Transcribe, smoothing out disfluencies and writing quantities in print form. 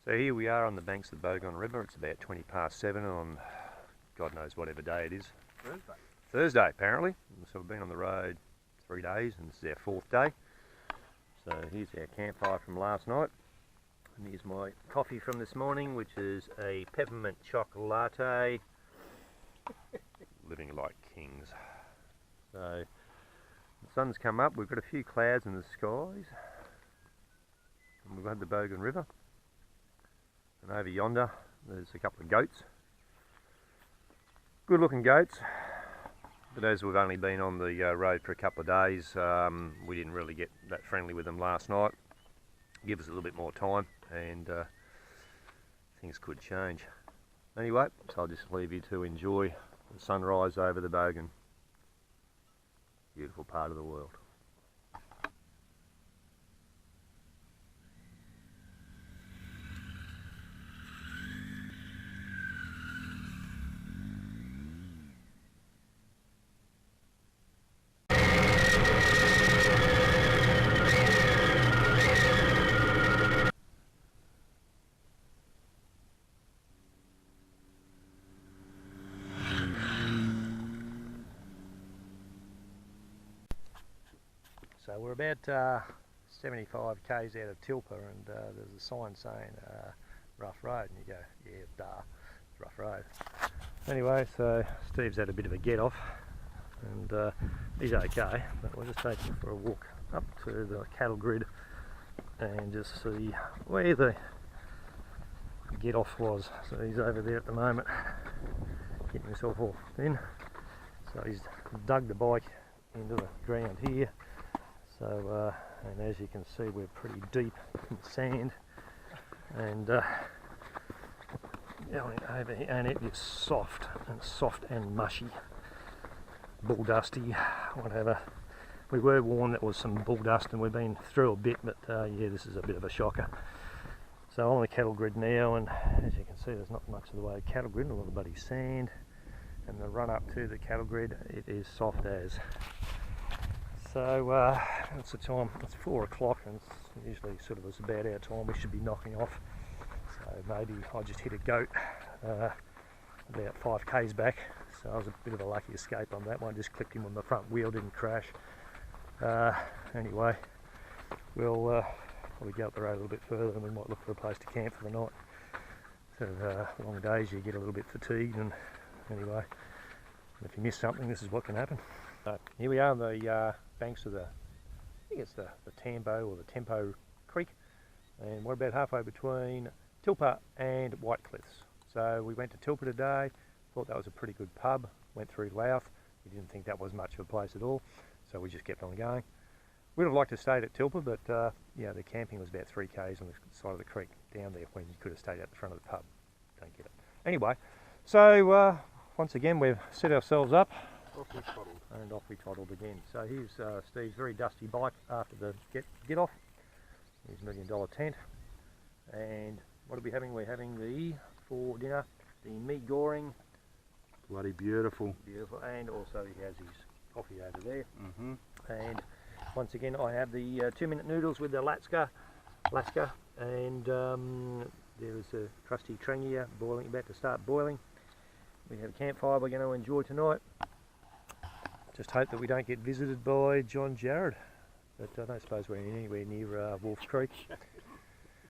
So here we are on the banks of the Bogon River. It's about 20 past 7 on God knows whatever day it is. Thursday apparently. So we've been on the road 3 days and this is our 4th day. So here's our campfire from last night. And here's my coffee from this morning, which is a peppermint chocolate latte. Living like kings. So the sun's come up, we've got a few clouds in the skies. And we've had the Bogon River. And over yonder there's a couple of goats. Good looking goats. But as we've only been on the road for a couple of days, we didn't really get that friendly with them last night. Give us a little bit more time and things could change. Anyway, so I'll just leave you to enjoy the sunrise over the Bogon. Beautiful part of the world. So we're about 75 k's out of Tilpa and there's a sign saying rough road, and you go, yeah, duh, it's rough road. Anyway, so Steve's had a bit of a get off and he's okay, but we'll just take him for a walk up to the cattle grid and just see where the get off was. So he's over there at the moment, getting himself off in. So he's dug the bike into the ground here. So, and as you can see, we're pretty deep in the sand, and going over here, and it is soft and mushy, bull dusty, whatever. We were warned there was some bull dust, and we've been through a bit, but yeah, this is a bit of a shocker. So I'm on the cattle grid now, and as you can see, there's not much of the way of cattle grid, a lot of bloody sand, and the run up to the cattle grid, it is soft as. So it's the time, it's 4 o'clock and it's usually sort of about our time we should be knocking off. So maybe I just hit a goat about 5 k's back, so I was a bit of a lucky escape on that one, just clipped him on the front wheel, didn't crash. Anyway, we'll probably go up the road a little bit further and we might look for a place to camp for the night. So long days you get a little bit fatigued, and anyway, if you miss something, this is what can happen. So here we are on the banks of the, I think it's the Tambo or the Tempo Creek, and we're about halfway between Tilpa and White Cliffs. So we went to Tilpa today, thought that was a pretty good pub, went through Louth, we didn't think that was much of a place at all, so we just kept on going. We'd have liked to stay at Tilpa, but yeah, the camping was about 3 k's on the side of the creek down there when you could have stayed at the front of the pub. Don't get it. Anyway, so once again we've set ourselves up. Off we toddled. And off we toddled again. So here's Steve's very dusty bike after the get off. His $1 million tent. And what are we having? We're having for dinner the meat goring. Bloody beautiful. Beautiful. And also he has his coffee over there. And once again I have the 2-minute noodles with the Laska. And there is a trusty Trangia boiling, about to start boiling. We have a campfire we're going to enjoy tonight. Just hope that we don't get visited by John Jarrod, but I don't suppose we're anywhere near Wolf Creek.